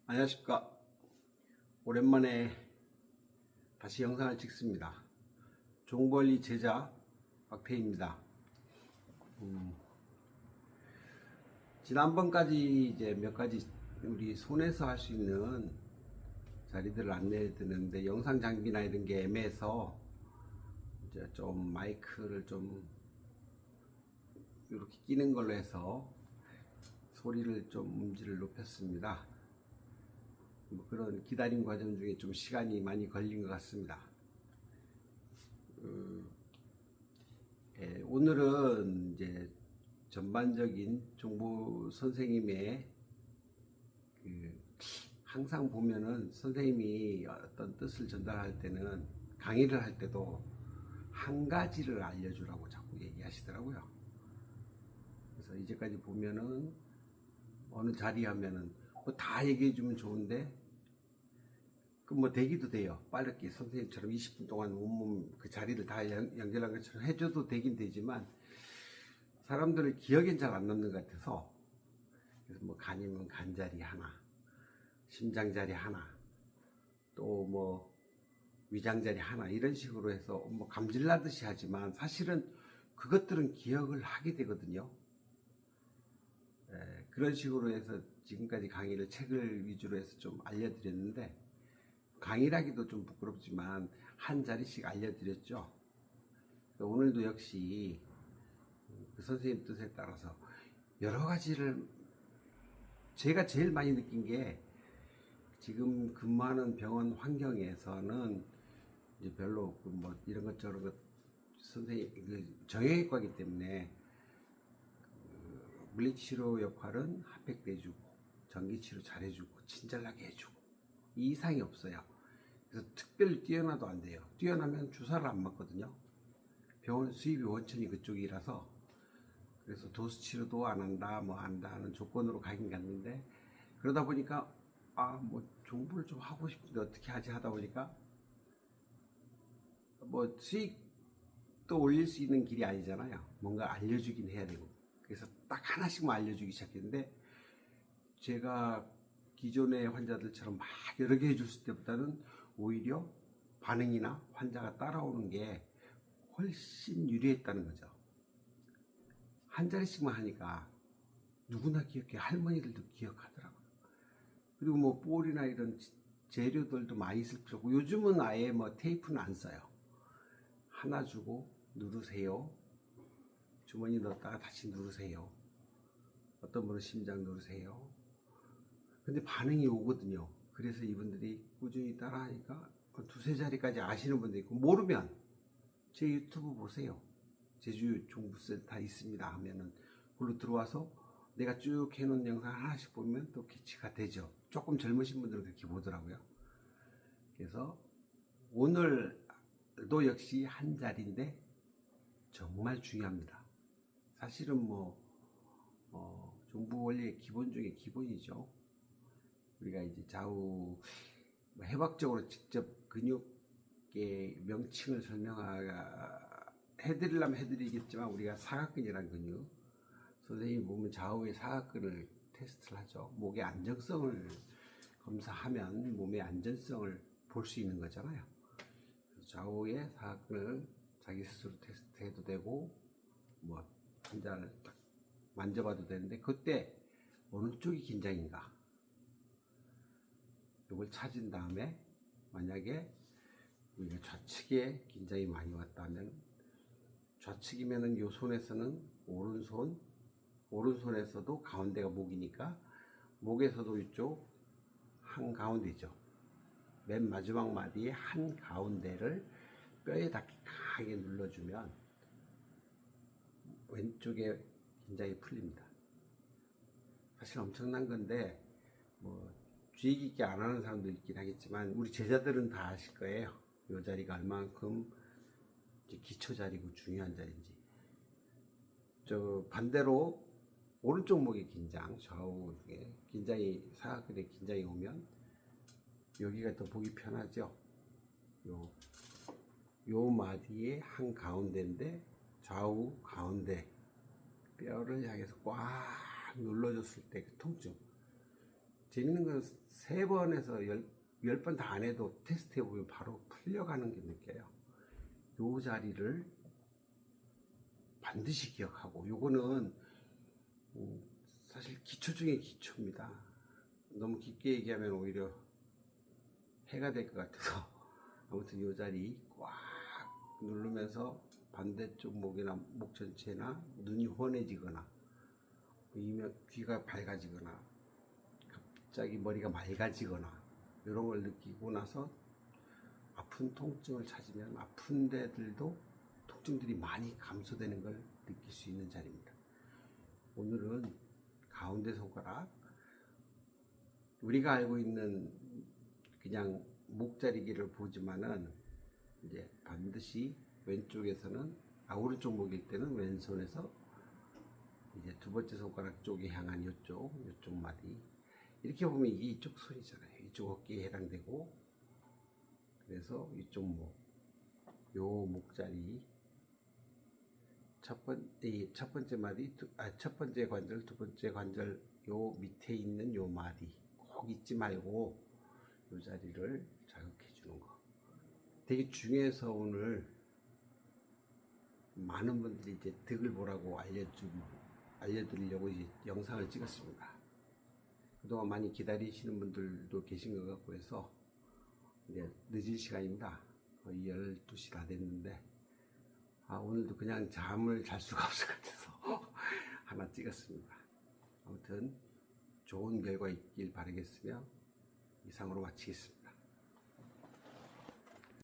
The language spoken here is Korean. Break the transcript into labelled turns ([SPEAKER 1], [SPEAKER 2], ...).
[SPEAKER 1] 안녕하십니까. 오랜만에 다시 영상을 찍습니다. 종벌리 제자 박태희입니다. 지난번까지 이제 몇 가지 우리 손에서 할 수 있는 자리들을 안내해 드렸는데 영상 장비나 이런 게 애매해서 이제 좀 마이크를 좀 이렇게 끼는 걸로 해서 소리를 좀 음질을 높였습니다. 뭐 그런 기다림 과정 중에 좀 시간이 많이 걸린 것 같습니다. 오늘은 이제 전반적인 정보 선생님의 항상 보면은 선생님이 어떤 뜻을 전달할 때는 강의를 할 때도 한 가지를 알려주라고 자꾸 얘기하시더라고요. 그래서 이제까지 보면은 어느 자리 하면은 뭐 다 얘기해주면 좋은데 그 뭐 되기도 돼요. 빠르게 선생님처럼 20분 동안 온몸 그 자리를 다 연결한 것처럼 해줘도 되긴 되지만 사람들을 기억엔 잘 안 남는 것 같아서 그래서 뭐 간이면 간 자리 하나, 심장 자리 하나, 또 뭐 위장 자리 하나 이런 식으로 해서 뭐 감질나듯이 하지만 사실은 그것들은 기억을 하게 되거든요. 그런 식으로 해서 지금까지 강의를 책을 위주로 해서 좀 알려드렸는데 강의라기도 좀 부끄럽지만 한 자리씩 알려드렸죠. 오늘도 역시 그 선생님 뜻에 따라서 여러 가지를 제가 제일 많이 느낀 게 지금 근무하는 병원 환경에서는 이제 별로 뭐 이런 것 저런 것 선생님 정형외과이기 때문에 물리치료 역할은 핫팩도 해주고 전기치료 잘해주고 친절하게 해주고 이 이상이 없어요. 그래서 특별히 뛰어나도 안 돼요. 뛰어나면 주사를 안 맞거든요. 병원 수입이 원천이 그쪽이라서 그래서 도수 치료도 안 한다 뭐 한다는 조건으로 가긴 갔는데 그러다 보니까 뭐 정보를 좀 하고 싶은데 어떻게 하지 하다 보니까 뭐 수익도 올릴 수 있는 길이 아니잖아요. 뭔가 알려주긴 해야 되고 그래서 딱 하나씩만 알려주기 시작했는데 제가 기존의 환자들처럼 막 여러 개 해줄 때보다는 오히려 반응이나 환자가 따라오는 게 훨씬 유리했다는 거죠. 한 자리씩만 하니까 누구나 기억해. 할머니들도 기억하더라고요. 그리고 뭐 볼이나 이런 재료들도 많이 쓸 필요 없고 요즘은 아예 뭐 테이프는 안 써요. 하나 주고 누르세요. 주머니 넣었다가 다시 누르세요. 어떤 분은 심장 누르세요. 근데 반응이 오거든요. 그래서 이분들이 꾸준히 따라 하니까 두세 자리까지 아시는 분도 있고 모르면 제 유튜브 보세요. 제주 종부센터 있습니다 하면은 그걸로 들어와서 내가 쭉 해놓은 영상 하나씩 보면 또 캐치가 되죠. 조금 젊으신 분들은 그렇게 보더라고요. 그래서 오늘도 역시 한 자리인데 정말 중요합니다. 사실은 뭐 정부 원리의 기본 중에 기본이죠. 우리가 이제 좌우 해박적으로 직접 근육의 명칭을 해드리려면 해드리겠지만 우리가 사각근이라는 근육 선생님이 보면 좌우의 사각근을 테스트를 하죠. 목의 안정성을 검사하면 몸의 안전성을 볼 수 있는 거잖아요. 좌우의 사각근을 자기 스스로 테스트해도 되고 뭐 환자를 딱 만져봐도 되는데 그때 어느 쪽이 긴장인가 이걸 찾은 다음에 만약에 우리가 좌측에 긴장이 많이 왔다면 좌측이면은 요 손에서는 오른손에서도 가운데가 목이니까 목에서도 이쪽 한가운데죠. 맨 마지막 마디의 한가운데를 뼈에 닿게 강하게 눌러주면 왼쪽에 긴장이 풀립니다. 사실 엄청난 건데 뭐 주의 깊게 안 하는 사람도 있긴 하겠지만 우리 제자들은 다 아실 거예요. 이 자리가 얼만큼 기초 자리고 중요한 자리인지. 반대로 오른쪽 목의 긴장, 좌우 중에 긴장이 사각근에 긴장이 오면 여기가 더 보기 편하죠. 요 마디의 한 가운데인데 좌우 가운데 뼈를 향해서 꽉 눌러줬을 때 그 통증. 재밌는 건 3번에서 10번 다 안 해도 테스트 해보면 바로 풀려가는 게 느껴요. 요 자리를 반드시 기억하고, 요거는 사실 기초 중에 기초입니다. 너무 깊게 얘기하면 오히려 해가 될 것 같아서 아무튼 요 자리 꽉 누르면서 반대쪽 목이나 목 전체나 눈이 훤해지거나 귀가 밝아지거나 갑자기 머리가 맑아지거나 이런 걸 느끼고 나서 아픈 통증을 찾으면 아픈 데들도 통증들이 많이 감소되는 걸 느낄 수 있는 자리입니다. 오늘은 가운데 손가락, 우리가 알고 있는 그냥 목자리기를 보지만은 이제 반드시 왼쪽에서는 오른쪽 목일 때는 왼손에서 이제 2번째 손가락 쪽에 향한 이쪽 마디, 이렇게 보면 이게 이쪽 손이잖아요. 이쪽 어깨에 해당되고, 그래서 이쪽 목, 요 목자리 첫 번째 마디, 첫 번째 관절, 2번째 관절 요 밑에 있는 요 마디 꼭 잊지 말고 요 자리를 자극해 주는 거 되게 중요해서 오늘 많은 분들이 이제 득을 보라고 알려드리려고 이제 영상을 찍었습니다. 그동안 많이 기다리시는 분들도 계신 것 같고 해서 이제 늦은 시간입니다. 거의 12시 다 됐는데 오늘도 그냥 잠을 잘 수가 없을 것 같아서 하나 찍었습니다. 아무튼 좋은 결과 있길 바라겠으며 이상으로 마치겠습니다.